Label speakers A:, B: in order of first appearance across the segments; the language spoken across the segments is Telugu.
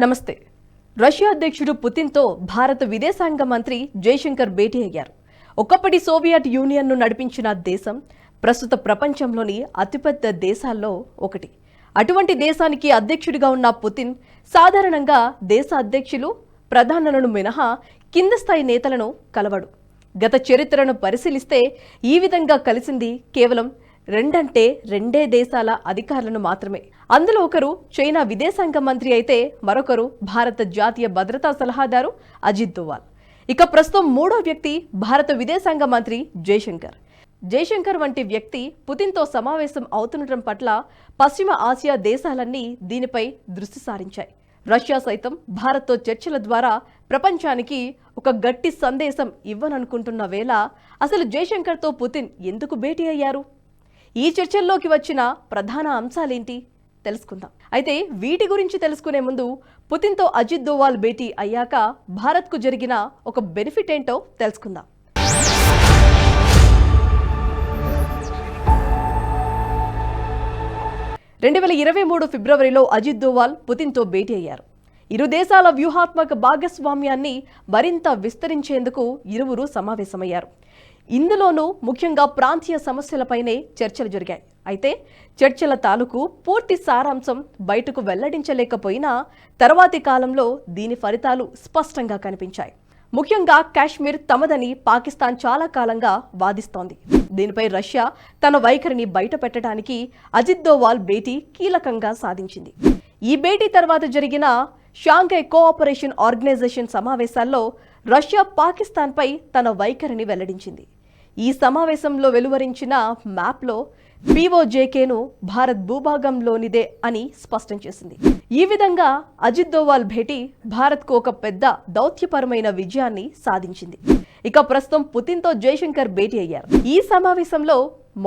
A: నమస్తే. రష్యా అధ్యక్షుడు పుతిన్తో భారత విదేశాంగ మంత్రి జయశంకర్ భేటీ అయ్యారు. ఒకప్పటి సోవియట్ యూనియన్ను నడిపించిన దేశం ప్రస్తుత ప్రపంచంలోని అతిపెద్ద దేశాల్లో ఒకటి. అటువంటి దేశానికి అధ్యక్షుడిగా ఉన్న పుతిన్ సాధారణంగా దేశ అధ్యక్షులు, ప్రధానులను మినహా కింద స్థాయి నేతలను కలవడు. గత చరిత్రను పరిశీలిస్తే ఈ విధంగా కలిసింది కేవలం రెండే దేశాల అధికారులను మాత్రమే. అందులో ఒకరు చైనా విదేశాంగ మంత్రి అయితే మరొకరు భారత జాతీయ భద్రతా సలహాదారు అజిత్ దోవాల్. ఇక ప్రస్తుతం మూడో వ్యక్తి భారత విదేశాంగ మంత్రి జయశంకర్. జయశంకర్ వంటి వ్యక్తి పుతిన్తో సమావేశం అవుతుండటం పట్ల పశ్చిమ ఆసియా దేశాలన్నీ దీనిపై దృష్టి సారించాయి. రష్యా సైతం భారత్తో చర్చల ద్వారా ప్రపంచానికి ఒక గట్టి సందేశం ఇవ్వననుకుంటున్న వేళ అసలు జయశంకర్తో పుతిన్ ఎందుకు భేటీ అయ్యారు? ఈ చర్చల్లోకి వచ్చిన ప్రధాన అంశాలేంటి తెలుసుకుందాం. అయితే వీటి గురించి తెలుసుకునే ముందు పుతిన్తో అజిత్ దోవాల్ భేటీ అయ్యాక భారత్కు జరిగిన ఒక బెనిఫిట్ ఏంటో తెలుసుకుందాం. ఫిబ్రవరిలో అజిత్ దోవాల్ పుతిన్తో భేటీ అయ్యారు. ఇరు దేశాల వ్యూహాత్మక భాగస్వామ్యాన్ని మరింత విస్తరించేందుకు ఇరువురు సమావేశమయ్యారు. ఇందులోనూ ముఖ్యంగా ప్రాంతీయ సమస్యలపైనే చర్చలు జరిగాయి. అయితే చర్చల తాలూకు పూర్తి సారాంశం బయటకు వెల్లడించలేకపోయినా తర్వాతి కాలంలో దీని ఫలితాలు స్పష్టంగా కనిపించాయి. ముఖ్యంగా కాశ్మీర్ తమదని పాకిస్తాన్ చాలా కాలంగా వాదిస్తోంది. దీనిపై రష్యా తన వైఖరిని బయటపెట్టడానికి అజిత్ దోవాల్ భేటీ కీలకంగా సాధించింది. ఈ భేటీ తర్వాత జరిగిన షాంఘై కోఆపరేషన్ ఆర్గనైజేషన్ సమావేశాల్లో రష్యా పాకిస్తాన్పై తన వైఖరిని వెల్లడించింది. ఈ సమావేశంలో వెలువరించిన మ్యాప్లో పీఓజేకేను భారత్ భూభాగంలోనిదే అని స్పష్టం చేసింది. ఈ విధంగా అజిత్ దోవాల్ భేటీ భారత్కు ఒక పెద్ద దౌత్యపరమైన విజయాన్ని సాధించింది. ఇక ప్రస్తుతం పుతిన్తో జయశంకర్ భేటీ అయ్యారు. ఈ సమావేశంలో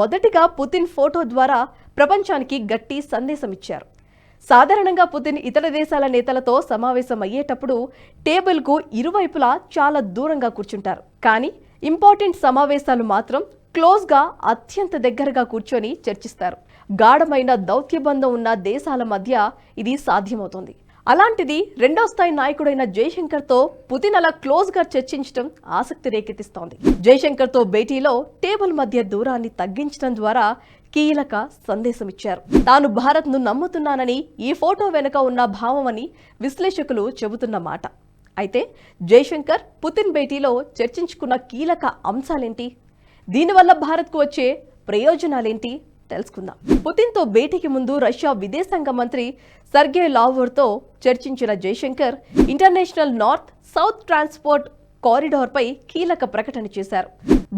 A: మొదటిగా పుతిన్ ఫోటో ద్వారా ప్రపంచానికి గట్టి సందేశం ఇచ్చారు. సాధారణంగా పుతిన్ ఇతర దేశాల నేతలతో సమావేశం అయ్యేటప్పుడు టేబుల్కు ఇరువైపులా చాలా దూరంగా కూర్చుంటారు. కానీ ఇంపార్టెంట్ సమావేశాలు మాత్రం క్లోజ్గా అత్యంత దగ్గరగా కూర్చొని చర్చిస్తారు. గాఢమైన దౌత్యబంధం ఉన్న దేశాల మధ్య ఇది సాధ్యమవుతుంది. అలాంటిది రెండో స్థాయి నాయకుడైన జయశంకర్తో పుతిన్ అలా క్లోజ్గా చర్చించడం ఆసక్తి రేకెత్తిస్తోంది. జయశంకర్తో భేటీలో టేబుల్ మధ్య దూరాన్ని తగ్గించడం ద్వారా కీలక సందేశం ఇచ్చారు. తాను భారత్ను నమ్ముతున్నానని ఈ ఫోటో వెనుక ఉన్న భావమని విశ్లేషకులు చెబుతున్న మాట. అయితే జయశంకర్ పుతిన్ భేటీలో చర్చించుకున్న కీలక అంశాలేంటి? దీనివల్ల భారత్కు వచ్చే ప్రయోజనాలేంటి తెలుసుకుందాం. పుతిన్తో భేటీకి ముందు రష్యా విదేశాంగ మంత్రి సెర్గే లావ్రోవ్తో చర్చించిన Jaishankar international north south transport కారిడార్పై కీలక ప్రకటన చేశారు.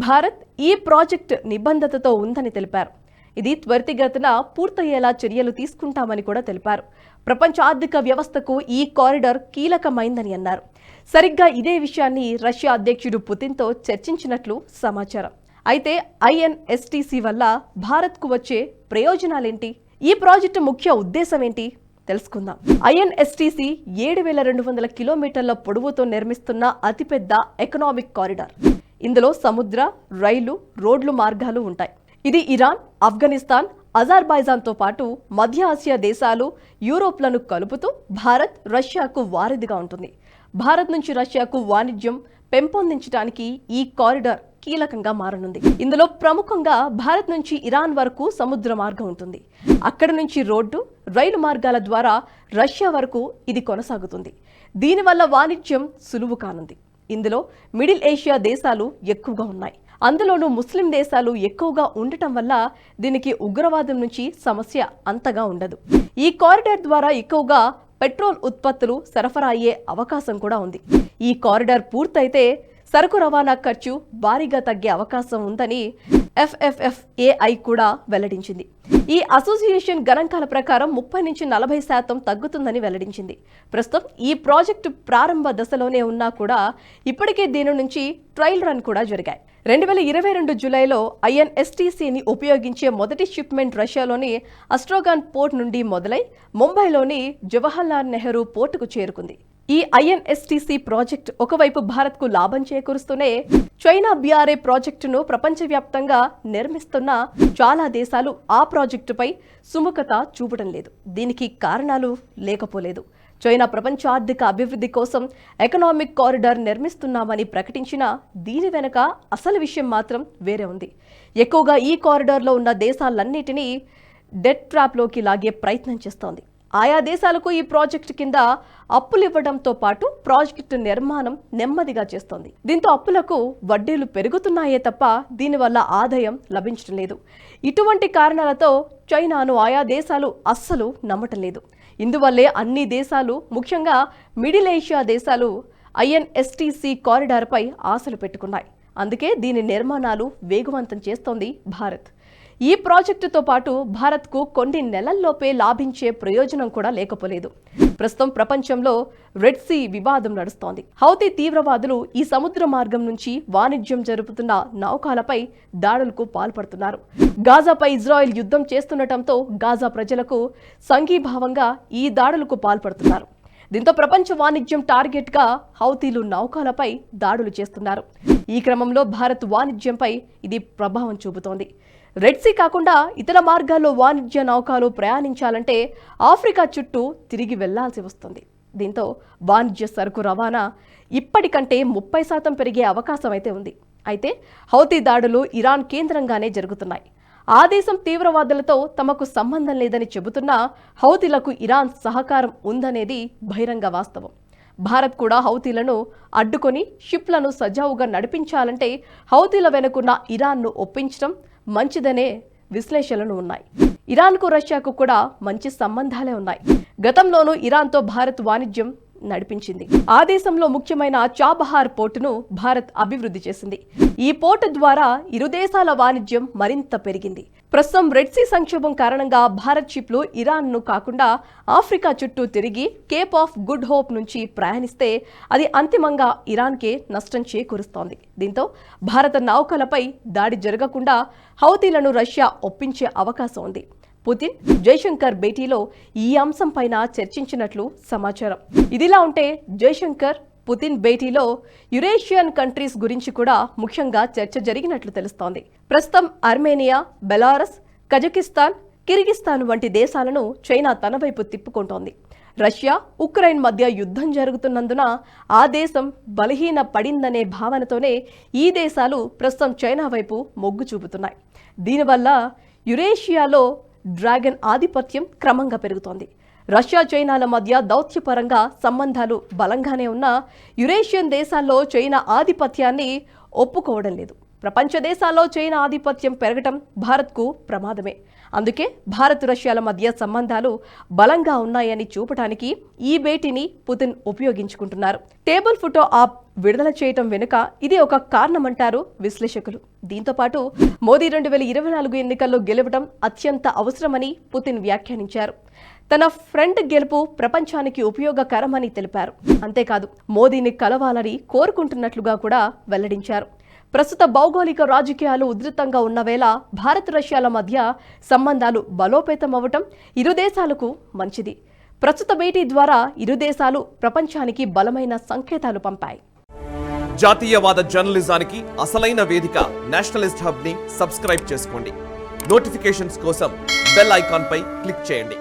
A: భారత్ ఈ ప్రాజెక్ట్ నిబంధతతో ఉందని తెలిపారు. ఇది త్వరితగతిన పూర్తయ్యేలా చర్యలు తీసుకుంటామని కూడా తెలిపారు. ప్రపంచ ఆర్థిక వ్యవస్థకు ఈ కారిడార్ కీలకమైందని అన్నారు. సరిగ్గా ఇదే విషయాన్ని రష్యా అధ్యక్షుడు పుతిన్తో చర్చించినట్లు సమాచారం. అయితే INSTC వల్ల భారత్కు వచ్చే ప్రయోజనాలేంటి? ఈ ప్రాజెక్టు ముఖ్య ఉద్దేశం ఏంటి తెలుసుకుందాం. INSTC 7,200 కిలోమీటర్ల పొడవుతో నిర్మిస్తున్న అతిపెద్ద ఎకనామిక్ కారిడార్. ఇందులో సముద్ర, రైలు, రోడ్లు మార్గాలు ఉంటాయి. ఇది ఇరాన్, ఆఫ్ఘనిస్తాన్, అజర్బైజాన్తో పాటు మధ్య ఆసియా దేశాలు, యూరోప్లను కలుపుతూ భారత్, రష్యాకు వారధిగా ఉంటుంది. భారత్ నుంచి రష్యాకు వాణిజ్యం పెంపొందించడానికి ఈ కారిడార్ కీలకంగా మారనుంది. ఇందులో ప్రముఖంగా భారత్ నుంచి ఇరాన్ వరకు సముద్ర మార్గం ఉంటుంది. అక్కడి నుంచి రోడ్డు, రైలు మార్గాల ద్వారా రష్యా వరకు ఇది కొనసాగుతుంది. దీనివల్ల వాణిజ్యం సులువు కానుంది. ఇందులో మిడిల్ ఏషియా దేశాలు ఎక్కువగా ఉన్నాయి. అందులోనూ ముస్లిం దేశాలు ఎక్కువగా ఉండటం వల్ల దీనికి ఉగ్రవాదం నుంచి సమస్య అంతగా ఉండదు. ఈ కారిడార్ ద్వారా ఎక్కువగా పెట్రోల్ ఉత్పత్తులు సరఫరా అయ్యే అవకాశం కూడా ఉంది. ఈ కారిడార్ పూర్తయితే సరుకు రవాణా ఖర్చు భారీగా తగ్గే అవకాశం ఉందని FFFAI కూడా వెల్లడించింది. ఈ అసోసియేషన్ గణాంకాల ప్రకారం 30 నుంచి 40% తగ్గుతుందని వెల్లడించింది. ప్రస్తుతం ఈ ప్రాజెక్టు ప్రారంభ దశలోనే ఉన్నా కూడా ఇప్పటికే దీని నుంచి ట్రయల్ రన్ కూడా జరిగాయి. 2022 జూలైలో INSTCని ఉపయోగించే మొదటి షిప్మెంట్ రష్యాలోని అస్ట్రోగాన్ పోర్ట్ నుండి మొదలై ముంబైలోని జవహర్లాల్ నెహ్రూ పోర్టుకు చేరుకుంది. ఈ INSTC ప్రాజెక్టు ఒకవైపు భారత్కు లాభం చేకూరుస్తూనే చైనా BRA ప్రాజెక్టును ప్రపంచవ్యాప్తంగా నిర్మిస్తున్న చాలా దేశాలు ఆ ప్రాజెక్టుపై సుముఖత చూపడం లేదు. దీనికి కారణాలు లేకపోలేదు. చైనా ప్రపంచ ఆర్థిక అభివృద్ధి కోసం ఎకనామిక్ కారిడార్ నిర్మిస్తున్నామని ప్రకటించినా దీని వెనుక అసలు విషయం మాత్రం వేరే ఉంది. ఎక్కువగా ఈ కారిడార్లో ఉన్న దేశాలన్నిటినీ డెట్ ట్రాప్లోకి లాగే ప్రయత్నం చేస్తోంది. ఆయా దేశాలకు ఈ ప్రాజెక్టు కింద అప్పులు ఇవ్వడంతో పాటు ప్రాజెక్టు నిర్మాణం నెమ్మదిగా చేస్తోంది. దీంతో అప్పులకు వడ్డీలు పెరుగుతున్నాయే తప్ప దీనివల్ల ఆదాయం లభించడం లేదు. ఇటువంటి కారణాలతో చైనాను ఆయా దేశాలు అస్సలు నమ్మటం లేదు. ఇందువల్లే అన్ని దేశాలు, ముఖ్యంగా మిడిల్ ఏషియా దేశాలు INSTC కారిడార్పై ఆశలు పెట్టుకున్నాయి. అందుకే దీని నిర్మాణాలు వేగవంతం చేస్తోంది భారత్. ఈ ప్రాజెక్టుతో పాటు భారత్కు కొన్ని నెలల్లోపే లాభించే ప్రయోజనం కూడా లేకపోలేదు. ప్రస్తుతం ప్రపంచంలో రెడ్ సీ వివాదం నడుస్తోంది. హౌతీ తీవ్రవాదులు ఈ సముద్ర మార్గం నుంచి వాణిజ్యం జరుపుతున్న నౌకలపై దాడులకు పాల్పడుతున్నారు. గాజాపై ఇజ్రాయెల్ యుద్ధం చేస్తుండటంతో గాజా ప్రజలకు సంఘీభావంగా ఈ దాడులకు పాల్పడుతున్నారు. దీంతో ప్రపంచ వాణిజ్యం టార్గెట్గా హౌతీలు నౌకలపై దాడులు చేస్తున్నారు. ఈ క్రమంలో భారత్ వాణిజ్యంపై ఇది ప్రభావం చూపుతోంది. రెడ్ సీ కాకుండా ఇతర మార్గాల్లో వాణిజ్య నౌకలు ప్రయాణించాలంటే ఆఫ్రికా చుట్టూ తిరిగి వెళ్లాల్సి వస్తుంది. దీంతో వాణిజ్య సరుకు రవాణా ఇప్పటికంటే 30% పెరిగే అవకాశం అయితే ఉంది. అయితే హౌతీ దాడులు ఇరాన్ కేంద్రంగానే జరుగుతున్నాయి. ఆ దేశం తీవ్రవాదులతో తమకు సంబంధం లేదని చెబుతున్నా హౌతీలకు ఇరాన్ సహకారం ఉందనేది బహిరంగ వాస్తవం. భారత్ కూడా హౌతీలను అడ్డుకొని షిప్లను సజావుగా నడిపించాలంటే హౌతీల వెనుకున్న ఇరాన్ను ఒప్పించడం మంచిదనే విశ్లేషణలు ఉన్నాయి. ఇరాన్కు రష్యాకు కూడా మంచి సంబంధాలే ఉన్నాయి. గతంలోనూ ఇరాన్తో భారత్ వాణిజ్యం నడిపించింది. ఆ దేశంలో ముఖ్యమైన చాబహార్ పోర్టును భారత్ అభివృద్ధి చేసింది. ఈ పోర్టు ద్వారా ఇరు దేశాల వాణిజ్యం మరింత పెరిగింది. ప్రస్తుతం రెడ్ సీ సంక్షోభం కారణంగా భారత్ షిప్లు ఇరాన్ను కాకుండా ఆఫ్రికా చుట్టూ తిరిగి కేప్ ఆఫ్ గుడ్ హోప్ నుంచి ప్రయాణిస్తే అది అంతిమంగా ఇరాన్కే నష్టం చేకూరుస్తోంది. దీంతో భారత నౌకలపై దాడి జరగకుండా హౌతీలను రష్యా ఒప్పించే అవకాశం ఉంది. పుతిన్, జైశంకర్ భేటీలో ఈ అంశంపైన చర్చించినట్లు సమాచారం. ఇదిలా ఉంటే జైశంకర్, పుతిన్ భేటీలో యురేషియన్ కంట్రీస్ గురించి కూడా ముఖ్యంగా చర్చ జరిగినట్లు తెలుస్తోంది. ప్రస్తుతం ఆర్మేనియా, బెలారస్, కజకిస్తాన్, కిర్గిస్తాన్ వంటి దేశాలను చైనా తన వైపు తిప్పుకుంటోంది. రష్యా, ఉక్రెయిన్ మధ్య యుద్ధం జరుగుతున్నందున ఆ దేశం బలహీన పడిందనే భావనతోనే ఈ దేశాలు ప్రస్తుతం చైనా వైపు మొగ్గు చూపుతున్నాయి. దీనివల్ల యురేషియాలో డ్రాగన్ ఆధిపత్యం క్రమంగా పెరుగుతోంది. రష్యా, చైనాల మధ్య దౌత్యపరంగా సంబంధాలు బలంగానే ఉన్నా యురేషియన్ దేశాల్లో చైనా ఆధిపత్యాన్ని ఒప్పుకోవడం లేదు. ప్రపంచ దేశాల్లో చైనా ఆధిపత్యం పెరగటం భారత్కు ప్రమాదమే. అందుకే భారత్, రష్యాల మధ్య సంబంధాలు బలంగా ఉన్నాయని చూపడానికి ఈ భేటీని పుతిన్ ఉపయోగించుకుంటున్నారు. టేబుల్ ఫోటో ఆప్ విడుదల చేయటం వెనుక ఇది ఒక కారణమంటారు విశ్లేషకులు. దీంతో పాటు మోదీ 2024 ఎన్నికల్లో గెలవడం అత్యంత అవసరమని పుతిన్ వ్యాఖ్యానించారు. తన ఫ్రంట్ గెలుపు ప్రపంచానికి ఉపయోగకరమని తెలిపారు. అంతేకాదు మోదీని కలవాలని కోరుకుంటున్నట్లుగా కూడా వెల్లడించారు. ప్రస్తుత భౌగోళిక రాజకీయాలు ఉధృతంగా ఉన్న వేళ భారత్, రష్యాల మధ్య సంబంధాలు బలోపేతం అవ్వటం ఇరు దేశాలకు మంచిది. ప్రస్తుత భేటీ ద్వారా ఇరు దేశాలు ప్రపంచానికి బలమైన సంకేతాలు పంపాయి.
B: జాతీయవాద జర్నలిజానికి అసలైన వేదిక నేషనలిస్ట్ హబ్ ని సబ్స్క్రైబ్ చేసుకోండి. నోటిఫికేషన్స్ కోసం బెల్ ఐకాన్ పై క్లిక్ చేయండి.